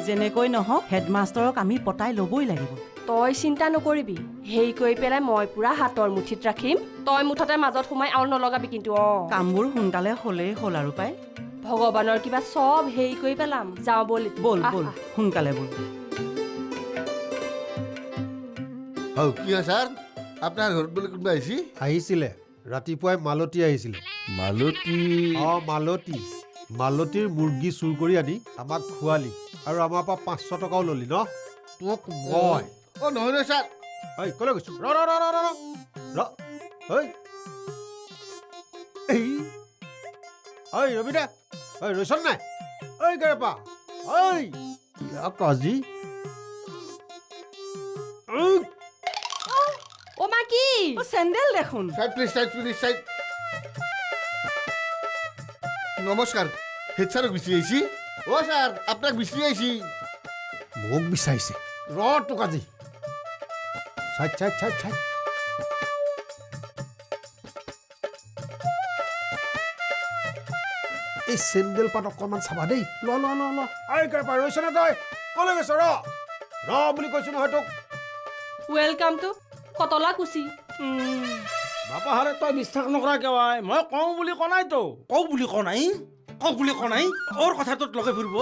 যেনেকৈ নহওক হেডমাষ্টাৰক আমি পতাই ল'বই লাগিব। তই চিন্তা নকৰিবি, হেৰি কৰি পেলাই মই পুৰা হাতৰ মুঠিত ৰাখিম। তই মুঠতে মাজত সোমাই আৰু নলগাবি কিন্তু। কামবোৰ সোনকালে হ'লেই হ'ল আৰু পাই। ভগৱানৰ কিবা চব হেৰি কৰি পেলাম। যাওঁ বল বল বল সোনকালে বল। কি হয় ছাৰ, আপোনাৰ ঘৰত বোলে কোনোবা আহিছিলে ৰাতিপুৱাই মালতী আহিছিলে। মালতী? মালতী। মালতীৰ মুৰ্গী চুৰ কৰি আনি আমাক খোৱালি আৰু আমাৰ পৰা 500 টকাও ললি ন। তোক মই নহয় নহয় ছাৰ। কলৈ গৈছো? ৰবি দে ৰৈছন নাই? গেৰেপা কাজি অ মা কি চেণ্ডেল দেখোন। Side please, side please, side. নমস্কাৰ, হেড ছাৰক বিচাৰি আহিছি। ছাৰ আপোনাক বিচাৰি আহিছি। মোক বিচাৰিছে তোক আজি। Side side side side. এই চেণ্ডেল পাত অকণমান চাবা দেই। ৰৈছ নে তই? কলৈ গৈছ? ৰ বুলি কৈছো নহয় তোক। ৱেলকাম টু কটলা কুচি। বাপাহাৰে তই বিশ্বাস নকৰা কেৱাই, মই কওঁ বুলি কোৱা নাইতো। কওঁ বুলি কোৱা নাই, কওঁ বুলি কোৱা নাই। ওৰ কথাটোত লগে ফুৰিব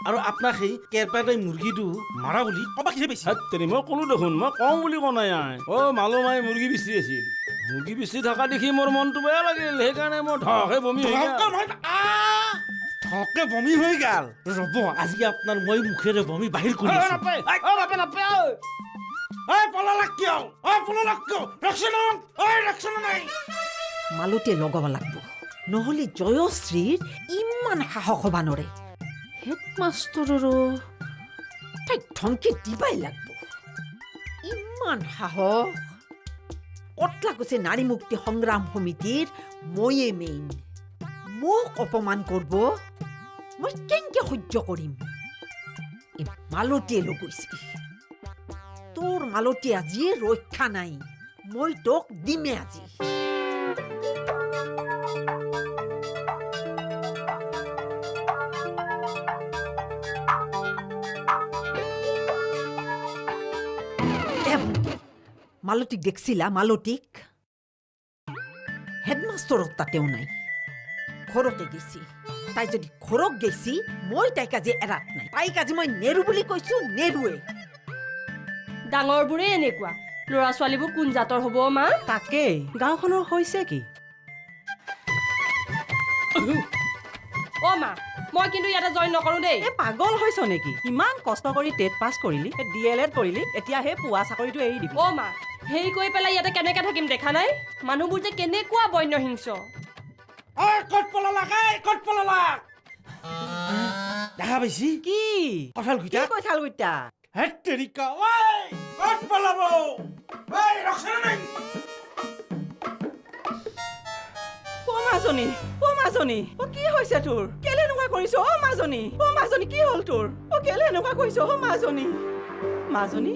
আৰু আপোনাক সেই কেৰপেটাই মুৰ্গীটো মাৰা বুলি কবা কিহে পাইছে? মই ক'লো দেখোন, মই কওঁ বুলি কোৱা নাই। মালো মাই মুৰ্গী বিচি আছিল। মুৰ্গী বিচি থকা দেখি মোৰ মনটো বেয়া লাগিল, সেইকাৰণে মোৰ ঢকে বমি হৈ গ'ল। ঢকে বমি হৈ গ'ল। ৰ'ব আজি আপোনাৰ মই মুখেৰে বমি বাহিৰ কৰি আছো। মালতীয়ে লগাব লাগিব, নহ'লে জয়শ্ৰীৰ ইমান সাহস হ'ব নোৱাৰে। হেডমাষ্টৰৰো তাইক ধমকি দিবাই লাগিব। ইমান সাহস। কটলা কৈছে নাৰী মুক্তি সংগ্ৰাম সমিতিৰ ময়ে মেইন। মোক অপমান কৰিব মই কেনেকে সহ্য কৰিম? মালতীয়ে লগাইছে। তোৰ মালতী আজি ৰক্ষা নাই, মই তোক দিমে আজি। মালতীক দেখছিলা? মালতীক হেডমাষ্টৰত তাতেও নাই, ঘৰতে গেছি। তাই যদি ঘৰত গেছি, মই তাইক আজি এৰাত নাই। তাইক আজি মই নেৰু বুলি কৈছো, নেৰুৱে। ডাঙৰবোৰে এনেকুৱা, ল'ৰা ছোৱালীবোৰ কোন জাতৰ হ'ব মা? তাকেই গাঁওখনৰ হৈছে কি? অ মা, মই কিন্তু ইয়াতে জইন নকৰো দেই। পাগল হৈছ নেকি? ইমান কষ্ট কৰি টেট পাছ কৰিলি, DLED কৰিলি, এতিয়া সেই পুৱা চাকৰিটো এৰি দিবি? অ মা, হেৰি কৰি পেলাই ইয়াতে কেনেকে থাকিম দেখা নাই? মানুহবোৰ যে কেনেকুৱা বন্য হিংস্ৰ। দেখা পাইছি কি কঁঠাল কি কঁঠাল গুইটা? মাজনী, কি হৈছে তোৰ? কেলে এনেকুৱা কৰিছ? মাজনী কি হ'ল তোৰ? কেলে এনেকুৱা কৰিছ? মাজনী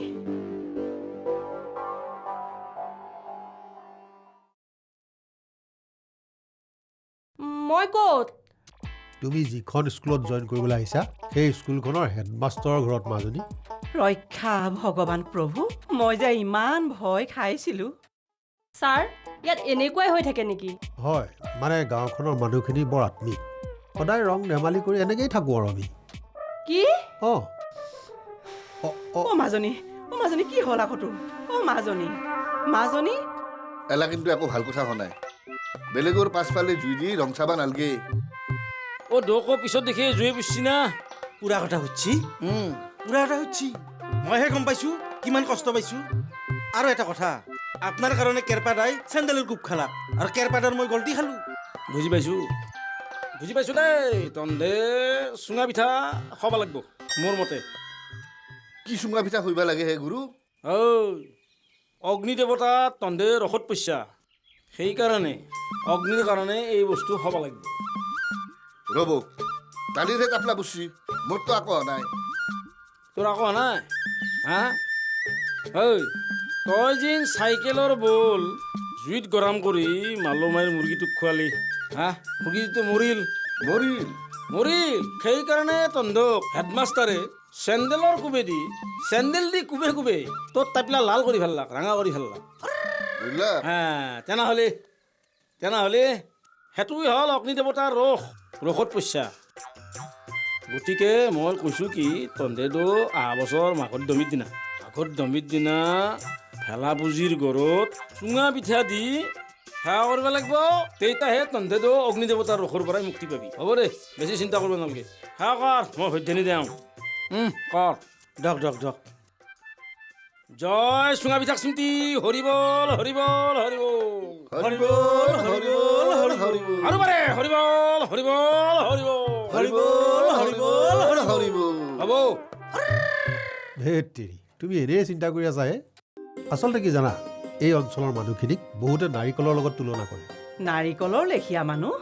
মই ক'ত? তুমি যিখন স্কুলত জইন কৰিবলৈ আহিছা সেই স্কুলখনৰ হেডমাষ্টৰৰ ঘৰত মাজনী। ৰক্ষা ভগৱান প্ৰভু, মই যে ইমান ভয় খাইছিলো। ছাৰ, ইয়াত এনেকুৱাই হৈ থাকে নেকি? হয়, মানে গাঁওখনৰ মানুহখিনি বৰ আত্মিক। সদায় ৰং ধেমালি কৰি এনেকেই থাকোঁ আৰু আমি। কি? মাজনী কি হ'ল আকৌ তোৰ? মাজনী এলা কিন্তু একো ভাল কথা হোৱা নাই। বেলেগৰ পাছফালে জুই দি ৰং চাবা নালগে। দৌকো পিছত দেখি জুয়ে বুজছি না। পুৰা কথা সুধছি, মইহে গম পাইছো কিমান কষ্ট পাইছো। আৰু এটা কথা, আপোনাৰ কাৰণে কেৰপাদাই চেণ্ডেলৰ কোব খালা আৰু কেৰপাদাৰ মই গল্টি খালো। বুজি পাইছো দেই। তন্দে চুঙা পিঠা খাব লাগিব মোৰ মতে। কি চুঙা পিঠা খুৱাব লাগে হে গুৰু? অগ্নি দেৱতা তন্দে ৰসত পইচা, সেইকাৰণে অগ্নিৰ কাৰণে এই বস্তু খাব লাগিব। ৰ'ব, কালিৰহে কাপলা বুজছি, মোৰতো আকৌ নাই। তোৰ আকৌ নাই? তই যেন চাইকেলৰ বল জুইত গৰম কৰি মালমাইৰ মুৰ্গীটোক খোৱালি, মুৰ্গীটো মৰিল। সেইকাৰণে তন্দক হেডমাষ্টাৰে চেণ্ডেলৰ কোবেদি চেণ্ডেল দি কোবে কোবে তোৰ টাইপলা লাল কৰি ফেললাক ৰঙা কৰি ফেললাক বুঝলা তেনেহ'লে সেইটোৱে হ'ল অগ্নি দেৱতাৰ ৰোষত পইচা গতিকে মই কৈছোঁ কি তহঁতেতো অহা বছৰ মাঘৰ দমিৰ দিনা ভেলা পুজিৰ ঘৰত চুঙা পিঠা দি সেৱা কৰিব লাগিব তেতিয়াহে তহঁতেতো অগ্নি দেৱতাৰ ৰোষৰ পৰাই মুক্তি পাবি হ'ব দে বেছি চিন্তা কৰিব নালাগে সেৱা কৰ মই ভৈধানি দিওঁ কৰ দক জয় চুঙা পিঠাক স্মৃতি horrible horrible horrible horrible horrible horrible আৰু বাৰে horrible horrible horrible horrible horrible হ'ব ধেৎ তেৰি তুমি এনেই চিন্তা কৰি আছা হে আচলতে কি জানা এই অঞ্চলৰ মানুহখিনিক বহুতে নাৰিকলৰ লগত তুলনা কৰে নাৰিকলৰ লেখীয়া মানুহ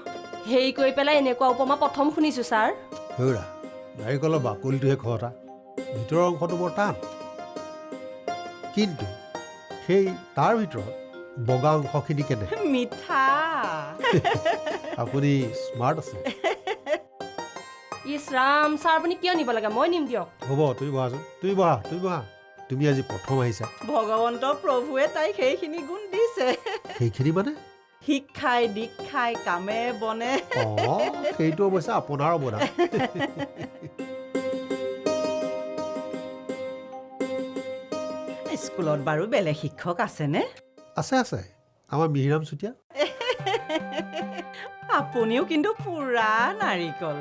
হেৰি কৰি পেলাই এনেকুৱা উপমা প্ৰথম শুনিছোঁ ছাৰ হেৰা নাৰিকলৰ বাকলিটোহে খহটা ভিতৰৰ অংশটো বৰ টান কিন্তু সেই তাৰ ভিতৰত বগা অংশখিনি কেনে মিঠা আপুনি স্মাৰ্ট আছে ইছ ৰাম ছাৰ আপুনি কিয় নিব লাগে মই নিম দিয়ক হ'ব তুমি বহাচোন তুমি বহা তুমি আজি প্ৰথম আহিছা ভগৱন্ত প্ৰভুৱে তাইক সেইখিনি গুণ দিছে সেইখিনি মানে শিক্ষাই দীক্ষাই কামে বনে অঁ সেইটো অৱশ্যে আপোনাৰ অৱদান স্কুলত বাৰু বেলেগ শিক্ষক আছেনে আছে আমাৰ মিহিৰাম চুতীয়া আপুনিও কিন্তু পুৰা নাৰিকল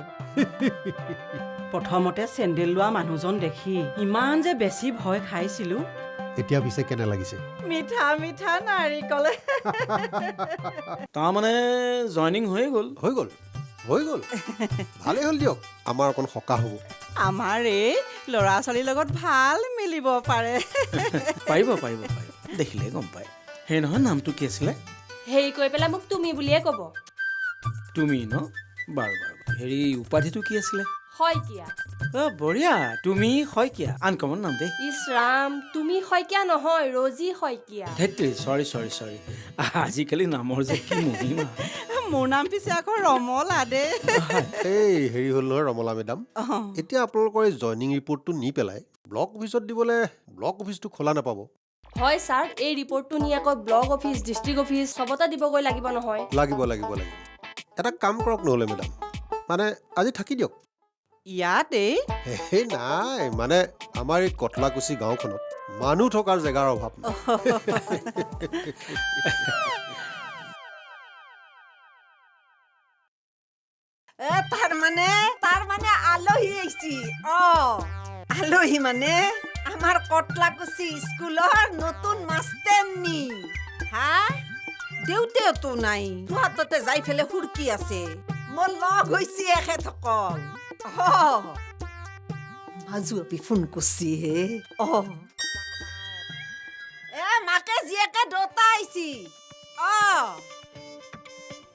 প্ৰথমতে চেণ্ডেল লোৱা মানুহজন দেখি ইমান যে বেছি ভয় খাইছিলো এতিয়া পিছে কেনে লাগিছে মিঠা মিঠা নাৰিকল তাৰমানে জইনিং হৈয়ে গ'ল হৈ গ'ল ভালেই হ'ল দিয়ক আমাৰ অকণ সকাহ হ'ব আমাৰ এই ল'ৰা ছোৱালীৰ লগত ভাল মিলিব পাৰে পাৰিব দেখিলে গম পায় সেই নহয় নামটো কি আছিলে হেৰি কৰি পেলাই মোক তুমি বুলিয়ে ক'ব তুমি ন বাৰু হেৰি উপাধিটো কি আছিলে শইকীয়া বঢ়িয়া তুমি শইকীয়া আনকমন নাম দেই ইছ ৰাম তুমি শইকীয়া নহয় ৰজি শইকীয়া ধেৎ চৰি আজিকালি নামৰ যে কি মহিমা মোৰ নাম পিছে আকৌ ৰমলা দে এই হেৰি হ'ল নহয় ৰমলা মেডাম এতিয়া আপোনালোকৰ এই জইনিং ৰিপৰ্টটো নি পেলাই ব্লক অফিচত দিবলৈ ব্লক অফিচটো খোলা নাপাব হয় ছাৰ এই ৰিপৰ্টটো নি আকৌ ব্লক অফিচ ডিষ্ট্ৰিক্ট অফিচ চবতে দিবগৈ লাগিব নহয় লাগিব এটা কাম কৰক নহ'লে মেডাম মানে আজি থাকি দিয়ক ইয়াতেই সেই নাই মানে আমাৰ এই কটলাকুছি গাঁওখনত মানুহ থকাৰ জেগাৰ অভাৱ নাই তাৰ মানে আলহী আহিছি আলহী মানে আমাৰ কটলাকুছি স্কুলৰ নতুন মাষ্টাৰনী হা দেউতাওতো নাই তোহাততে যাই ফেলে হুৰকি আছে মোৰ লগ হৈছে এখেতসকল মাজু আপি ফোন কৰছি হে মাকে জীয়েকে দুটা আহিছি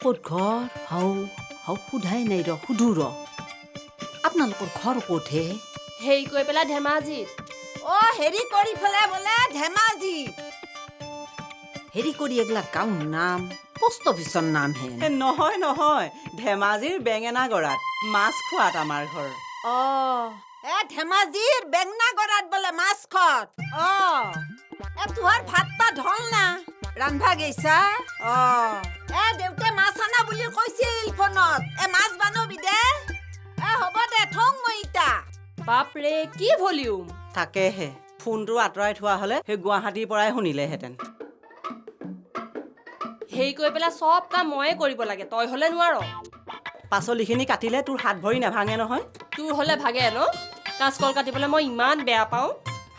ক'ত ঘৰ হাও সোধাই নাই সুধো আপোনালোকৰ ঘৰ ক'ত হে হেৰি কৰি পেলাই ধেমাজিত হেৰি কৰি পেলাই বোলে ধেমাজি হেৰি কৰি এগলা গাঁৱৰ নাম পোষ্ট অফিচৰ নাম হে নহয় ধেমাজিৰ বেঙেনা গড়াত মাছ খোৱাত আমাৰ ঘৰ ধেমাজিৰ বেঙেনা গড়াত বোলে মাছ খোৱাত তোহাৰ ভাত পাত হ'ল না ৰান্ধবা গেইছা দেউতে মাছ আনা বুলি কৈছিল ফোনত মাছ বানবি দে হ'ব দে থং মই ইটা বাপৰে কি ভলিউম তাকেহে ফোনটো আঁতৰাই থোৱা হ'লে সেই গুৱাহাটীৰ পৰাই শুনিলেহেঁতেন হেৰি কৰি পেলাই চব কাম ময়ে কৰিব লাগে তই হ'লে নোৱাৰ পাচলিখিনি কাটিলে তোৰ হাত ভৰি নাভাঙে নহয় তোৰ হ'লে ভাগে ন কাঁচকল কাটিবলৈ মই ইমান বেয়া পাওঁ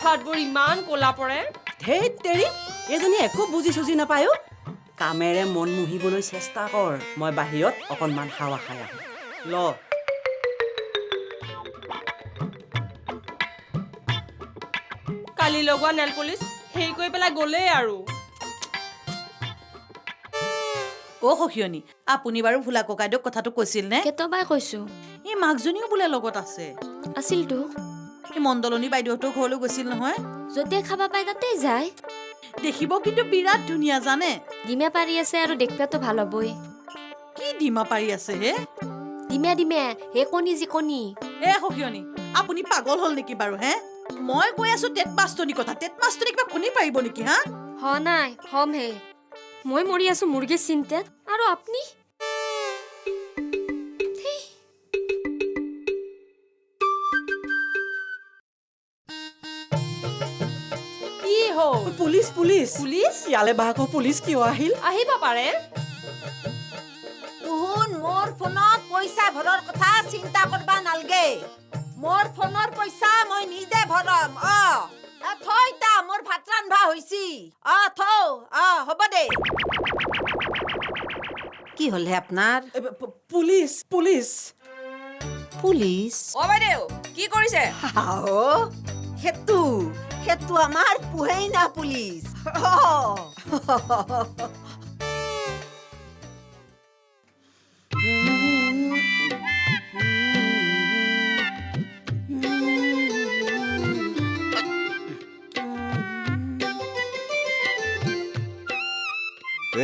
হাতবোৰ ইমান ক'লা পৰে ধেইত তেৰি এইজনী একো বুজি চুজি নাপায়ো কামেৰে মন মুহিবলৈ চেষ্টা কৰ মই বাহিৰত অকণমান হাৱা খাই আহোঁ ল কালি লগোৱা নেল পলিচ হেৰি কৰি পেলাই গ'লেই আৰু সখিয়নী আপুনি বাৰু ভোলা ককাইদেউক কথাটো কৈছিল নে কেতবাই কৈছো এই মাকজনীও বোলে লগত আছে আছিলতো এই মণ্ডলনী বাইদেউহঁতৰ ঘৰলৈ গৈছিল নহয় য'তে খাবা পাই তাতেই যায় দেখিব কিন্তু বিৰাট ধুনীয়া জানে ডিমা পাৰি আছে আৰু দেখিবাতো ভাল হ'বই কি ডিমা পাৰি আছে হে ডিমে হে কণী যি কণী সখিয়নী আপুনি পাগল হ'ল নেকি বাৰু হে মই কৈ আছো টেট মাষ্টৰনীৰ কথা টেট মাষ্টৰনী কিবা শুনি পাৰিব নেকি হা নাই হম হে মই মৰি আছো মুৰ্গীৰ চিন্তাত আৰু আপনি কি হ'ল পুলিচ পুলিচ পুলিচ ইয়ালে বা আকৌ পুলিচ কিয় আহিল আহিব পাৰে তুহুন মোৰ ফোনত পইচা ভৰৰ কথা চিন্তা কৰবা নালগে মোৰ ফোনৰ পইচা মই নিজে ভৰম থৈ তা মোৰ ভাত ৰান্ধা হৈছি থৌ হ'ব দে কি হ'লে আপোনাৰ পুলিচ পুলিচ পুলিচ অ বাইদেউ কি কৰিছে সেইটো আমাৰ পুহেই না পুলিচ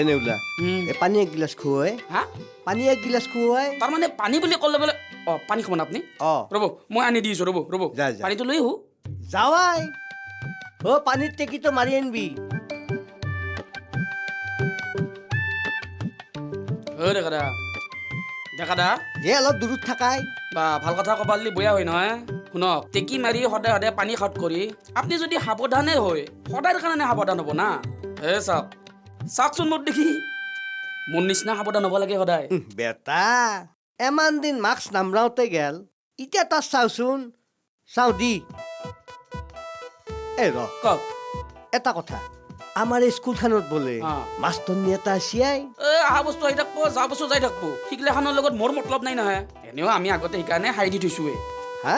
নেউলা পানী এক গিলাচ খুৱাই হা পানী এক গিলাচ খুৱাই তাৰমানে পানী বুলি ক'লে বোলে পানী খাব না আপুনি অঁ ৰ'ব মই আনি দিছোঁ ৰ'ব যা, যা। পানীটো লৈ আহোঁ যাৱাই পানীৰ টেকিটো মাৰি আনবি ডেকা দা অলপ দূৰত থাকাই বা ভাল কথা ক'ব দিলে বেয়া হয় নহয় শুনক টেকি মাৰি সদায় সদায় পানী খাট কৰি আপুনি যদি সাৱধানে হয় সদায়ৰ কাৰণে সাৱধান হ'ব না চাওকচোন মোৰ দেখি মোৰ নিচিনা সাৱধান হ'ব লাগে সদায় বেটা এমান দিন মাস্ক নামৰাওঁতে গেল এতিয়া তাত চাওচোন চাওঁ দি কওক এটা কথা আমাৰ এই স্কুলখনত বোলে মাষ্টৰনী এটা আছিয়াই অহা বস্তু আহি থাকব যোৱা বস্তু যাই থাকব শিকলেখানৰ লগত মোৰ মতলব নাই নহয় এনেও আমি আগতে সেইকাৰণে সাৰি দি থৈছোৱে হা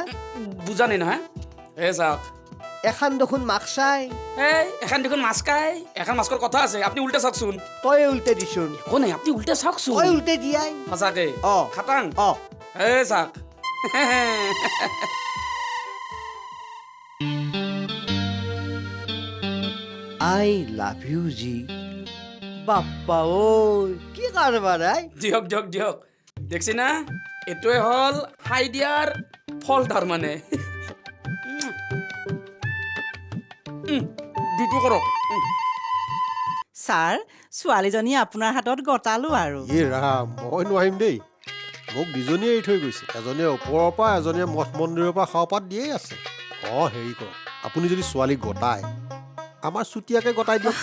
বুজা নাই নহয় চাওক এখন দেখোন মাস্ক চাই এখন দেখোন মাছ খাই এখন মাছৰ কথা আছে আপুনি উল্টা চাওকচোন তই উল্টে দিচোন একো নাই আপুনি উল্টা চাওকচোন তই উল্টে দিয়াই সঁচাকে খাটাং চাওক আই লাভ ইউ জি বাপ্পা ঐ কি কাৰবাৰ দিয়ক দিয়ক দিয়ক দেখছি না এইটোৱে হ'ল হাই দিয়াৰ ফল তাৰমানে দুটো কৰক ছাৰ ছোৱালীজনী আপোনাৰ হাতত গতালো আৰু ৰাম মই নোৱাৰিম দেই মোক দুজনীয়ে এৰি থৈ গৈছে এজনীয়ে ওপৰৰ পৰা এজনীয়ে মঠ মন্দিৰৰ পৰা খাওঁ পাত দিয়েই আছে হেৰি কৰক আপুনি যদি ছোৱালীক গতায় আমাৰ চুতীয়াকে গতাই দিয়ক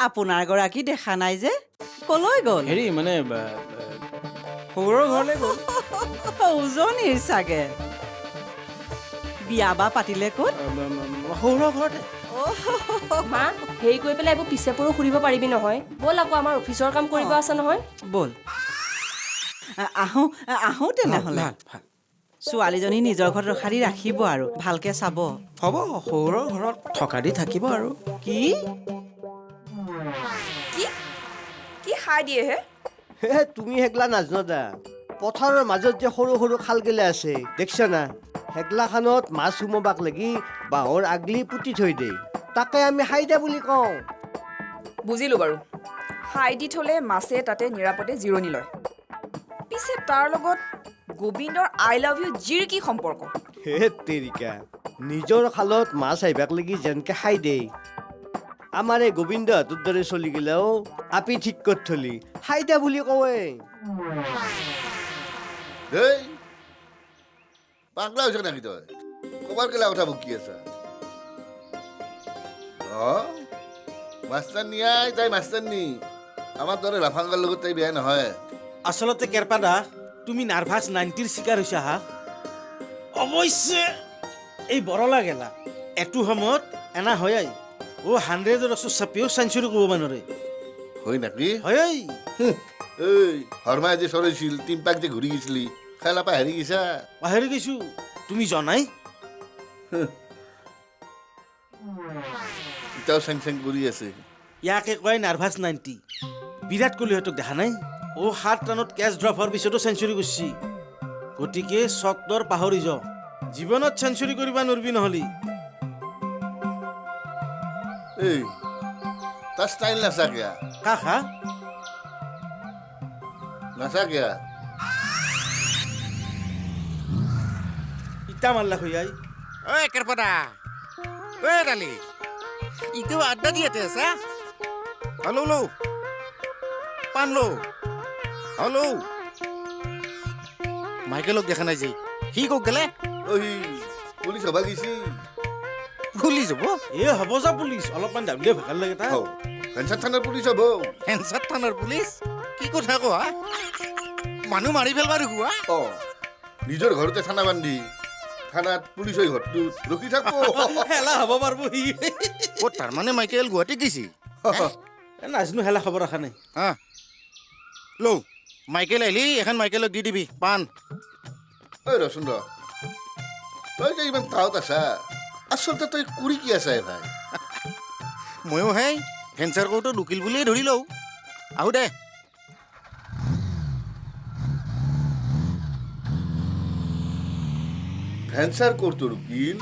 আপোনাৰ গৰাকী দেখা নাই যে কলৈ গ'ল হেৰি মানে সৌৰৰ ঘৰলৈ গ'ল উজনিৰ চাগে বিয়া বা পাতিলে ক'ত সৌৰৰ ঘৰতে মা হেৰি কৰি পেলাই এইবোৰ পিছে পৰো সুধিব পাৰিবি নহয় ব'ল আকৌ আমাৰ অফিচৰ কাম কৰিব আছে নহয় ব'ল আহোঁ তেনেহ'লে ছোৱালীজনী নিজৰ ঘৰত ৰখা দি ৰাখিব আৰু ভালকে চাব হ'ব সৌৰৰ ঘৰত থকা দি থাকিব আৰু কি কি খাই দিয়ে হে তুমি হেগলা নাজানো দা পথাৰৰ মাজত যে সৰু সৰু খাল গেলা আছে দেখছ না হেগলাখানত মাছ সোমাবাক লাগি বাঁহৰ আগলি পুতি থৈ দে তাকে আমি হাইদা বুলি কওঁ বুজিলোঁ বাৰু হাই দি থ'লে মাছে তাতে নিৰাপদে জিৰণি লয় পিছে তাৰ লগত গোবিন্দৰ আই লাভ ইউ জিৰ কি সম্পৰ্ক হে তেৰিকা নিজৰ খালত মাছ আহিবাক লাগি যেনকে খাই দে আমাৰ এই গোবিন্দ হাতৰ দৰে চলি গেলাও আপি ঠিক কৰি থলি হাইদা বুলি কওঁৱে দেই পাগলা হৈছে নাকি তই কবাৰ কেলা কথা বকি আছা মাষ্টাৰ নিয়াই তাই মাষ্টাৰ নি আমাৰ দৰে লাফাংগাৰ লগত তাই বেয়া নহয় আচলতে কেৰপাদা তুমি নাৰ্ভাছ 90ৰ চিকাৰ হৈছা হা অৱশ্যে এই বৰলা গেলা এইটো সময়ত এনা হয় 100ৰ চাপিও চেঞ্চুৰী কৰিব মানৰে হয় নাকি হয় এই হৰমাই যে চৰাইছিল টিম্পাক যে ঘূৰি গৈছিলি খেলা পৰা হেৰি গৈছা পাহৰি গৈছো তুমি জনাই এতিয়াও চেং চেং কৰি আছে ইয়াকে কয় নাৰ্ভাছ 90 বিৰাট কোহলিহঁতক দেখা নাই 7 ৰাণত কেচ ড্ৰপ হোৱাৰ পিছতো চেঞ্চুৰী কৰিছি গতিকে চটৰ পাহৰি যাওঁ জীৱনত চেঞ্চুৰী কৰিব নোৱাৰিবি নহ'লি এই তাৰ ষ্টাইল নাচা কিয়া কাক হা নাচা কিয়া ইটা মাৰলা হইয়াই ঐ কেৰপদা ঐ ডালি ইটো আড্ডা দিয়াতে আছা হেল্ল' লৌ পাণ লৌ হেল্ল' মাইকেলক দেখা নাই যে সি ক'ত গেলে ঐ পুলিচ হবা গৈছি পুলিচ হ'ব এ হ'ব যা পুলিচ অলপমান দাবলিয়ে ভাগাৰ লাগে তাৰ ভেঞ্চাৰ থানাৰ পুলিচ হব হেনচাৰ থানাৰ পুলিচ কি কথা কোৱা মানুহ মাৰি পেলবা দেখুৱা অ নিজৰ ঘৰতে থানা বান্ধি থানাত পুলিচ হৈ ঘৰটোত ৰখি থাকব হেলা হ'ব পাৰব সি ক'ত তাৰমানে মাইকেল গুৱাহাটীত গৈছি এ নাজনো হেলা খবৰ ৰাখা নাই হা লৌ মাইকেল আহিলি এখন মাইকেলক দি দিবি পাণ ঐ ৰচোন ৰ তই যে ইমান তাৱত আছা আচলতে তই কৰি কি আছা ভাই ময়ো হেই ভেঞ্চাৰ কোৰ্টত উকিল বুলিয়ে ধৰি লওঁ আহো দে ভেঞ্চাৰ কোৰ্টৰ উকিল